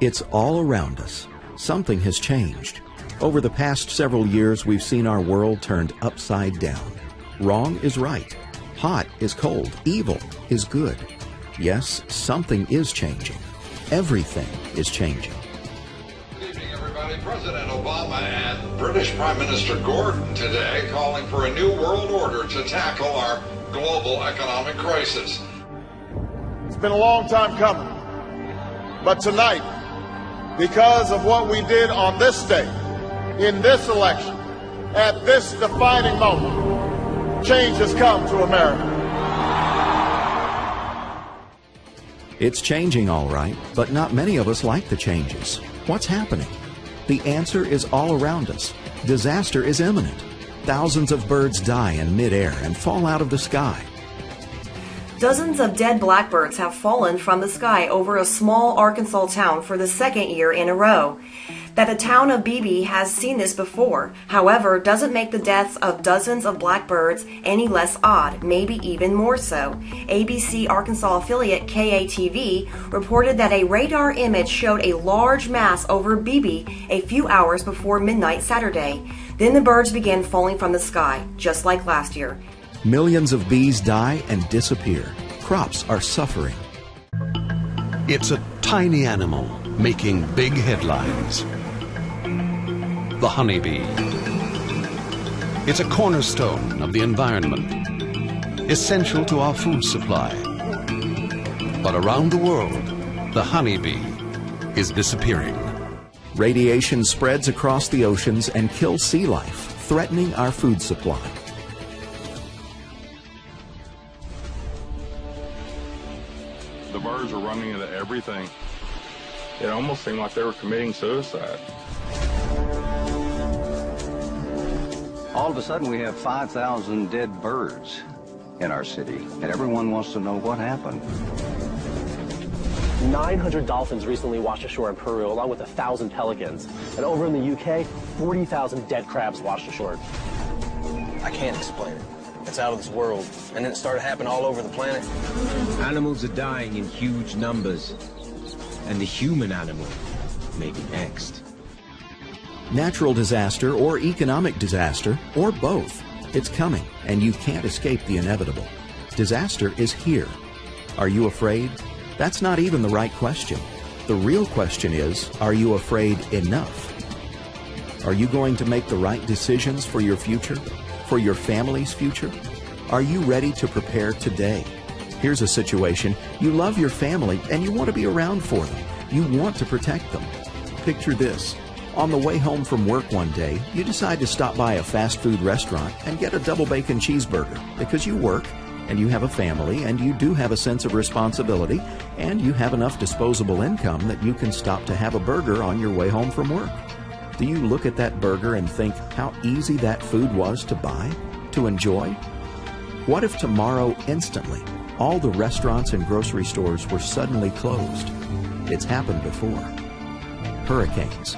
It's all around us. Something has changed. Over the past several years, we've seen our world turned upside down. Wrong is right. Hot is cold. Evil is good. Yes, something is changing. Everything is changing. Good evening, everybody. President Obama and British Prime Minister Gordon today calling for a new world order to tackle our global economic crisis. It's been a long time coming, but tonight, because of what we did on this day, in this election, at this defining moment, change has come to America. It's changing all right, but not many of us like the changes. What's happening? The answer is all around us. Disaster is imminent. Thousands of birds die in midair and fall out of the sky. Dozens of dead blackbirds have fallen from the sky over a small Arkansas town for the second year in a row. That the town of Beebe has seen this before, however, doesn't make the deaths of dozens of blackbirds any less odd, maybe even more so. ABC Arkansas affiliate KATV reported that a radar image showed a large mass over Beebe a few hours before midnight Saturday. Then the birds began falling from the sky, just like last year. Millions of bees die and disappear. Crops are suffering. It's a tiny animal making big headlines. The honeybee. It's a cornerstone of the environment, essential to our food supply. But around the world, the honeybee is disappearing. Radiation spreads across the oceans and kills sea life, threatening our food supply. The birds were running into everything. It almost seemed like they were committing suicide. All of a sudden, we have 5,000 dead birds in our city, and everyone wants to know what happened. 900 dolphins recently washed ashore in Peru, along with 1,000 pelicans. And over in the UK, 40,000 dead crabs washed ashore. I can't explain it. It's out of this world. And then it started happening all over the planet. Animals are dying in huge numbers. And the human animal may be next. Natural disaster or economic disaster, or both. It's coming, and you can't escape the inevitable. Disaster is here. Are you afraid? That's not even the right question. The real question is, are you afraid enough? Are you going to make the right decisions for your future? For your family's future? Are you ready to prepare today? Here's a situation. You love your family and you want to be around for them. You want to protect them. Picture this. On the way home from work one day, you decide to stop by a fast food restaurant and get a double bacon cheeseburger because you work and you have a family and you do have a sense of responsibility and you have enough disposable income that you can stop to have a burger on your way home from work. Do you look at that burger and think how easy that food was to buy, to enjoy? What if tomorrow, instantly, all the restaurants and grocery stores were suddenly closed? It's happened before. Hurricanes.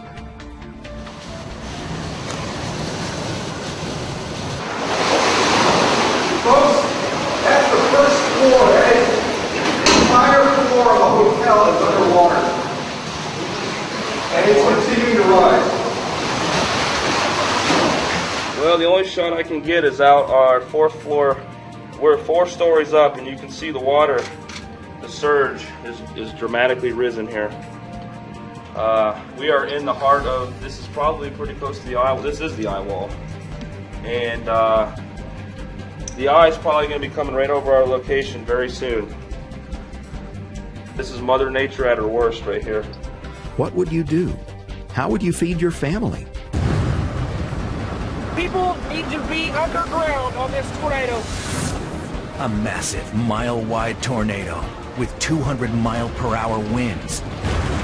Folks, that's the first floor, eh? The entire floor of the hotel is underwater. And it's continuing to rise. Well, the only shot I can get is out our fourth floor. We're 4 stories up, and you can see the water, the surge is dramatically risen here. We are in the heart of, this is probably pretty close to the eye. This is the eye wall. And the eye is probably going to be coming right over our location very soon. This is Mother Nature at her worst right here. What would you do? How would you feed your family? People need to be underground on this tornado. A massive mile-wide tornado with 200-mile-per-hour winds.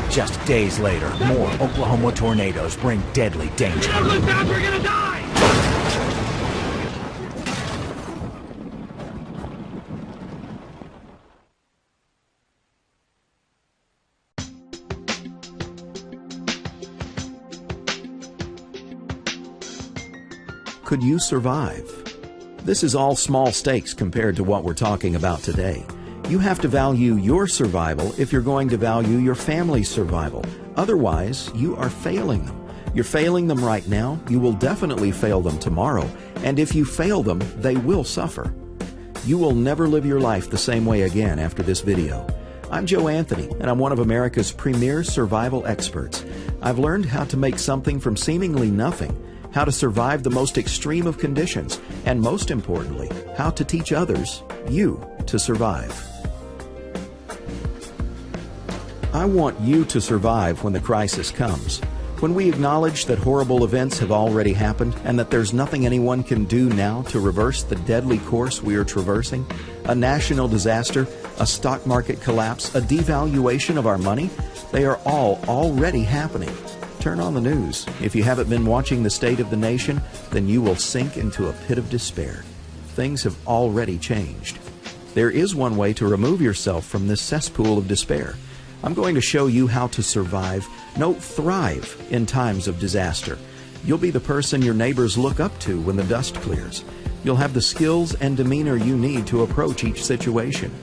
Just days later, more Oklahoma tornadoes bring deadly danger. Look out, we're gonna die! Could you survive? This is all small stakes compared to what we're talking about today. You have to value your survival if you're going to value your family's survival. Otherwise, you are failing them. You're failing them right now. You will definitely fail them tomorrow. And if you fail them, they will suffer. You will never live your life the same way again after this video. I'm Joe Anthony, and I'm one of America's premier survival experts. I've learned how to make something from seemingly nothing, how to survive the most extreme of conditions, and most importantly, how to teach others, you, to survive. I want you to survive when the crisis comes. When we acknowledge that horrible events have already happened and that there's nothing anyone can do now to reverse the deadly course we are traversing, a national disaster, a stock market collapse, a devaluation of our money, they are all already happening. Turn on the news. If you haven't been watching the state of the nation, then you will sink into a pit of despair. Things have already changed. There is one way to remove yourself from this cesspool of despair. I'm going to show you how to survive, no, thrive in times of disaster. You'll be the person your neighbors look up to when the dust clears. You'll have the skills and demeanor you need to approach each situation.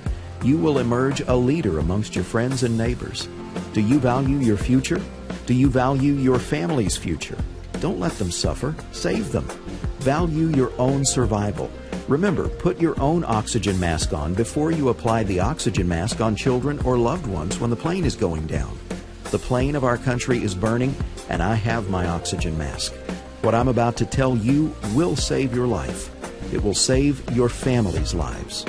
You will emerge a leader amongst your friends and neighbors. Do you value your future? Do you value your family's future? Don't let them suffer. Save them. Value your own survival. Remember, put your own oxygen mask on before you apply the oxygen mask on children or loved ones when the plane is going down. The plane of our country is burning, and I have my oxygen mask. What I'm about to tell you will save your life. It will save your family's lives.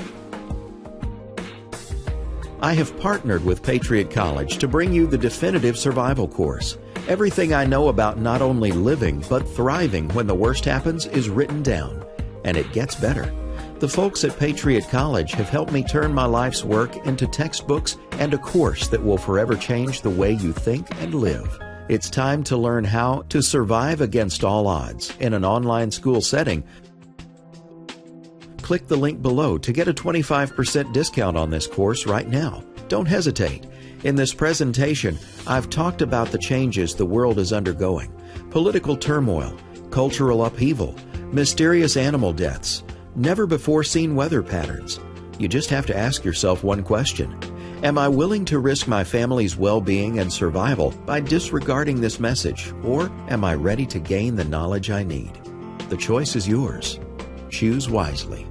I have partnered with Patriot College to bring you the definitive survival course. Everything I know about not only living, but thriving when the worst happens is written down. And it gets better. The folks at Patriot College have helped me turn my life's work into textbooks and a course that will forever change the way you think and live. It's time to learn how to survive against all odds in an online school setting. Click the link below to get a 25% discount on this course right now. Don't hesitate. In this presentation, I've talked about the changes the world is undergoing, political turmoil, cultural upheaval, mysterious animal deaths, never-before-seen weather patterns. You just have to ask yourself one question. Am I willing to risk my family's well-being and survival by disregarding this message, or am I ready to gain the knowledge I need? The choice is yours. Choose wisely.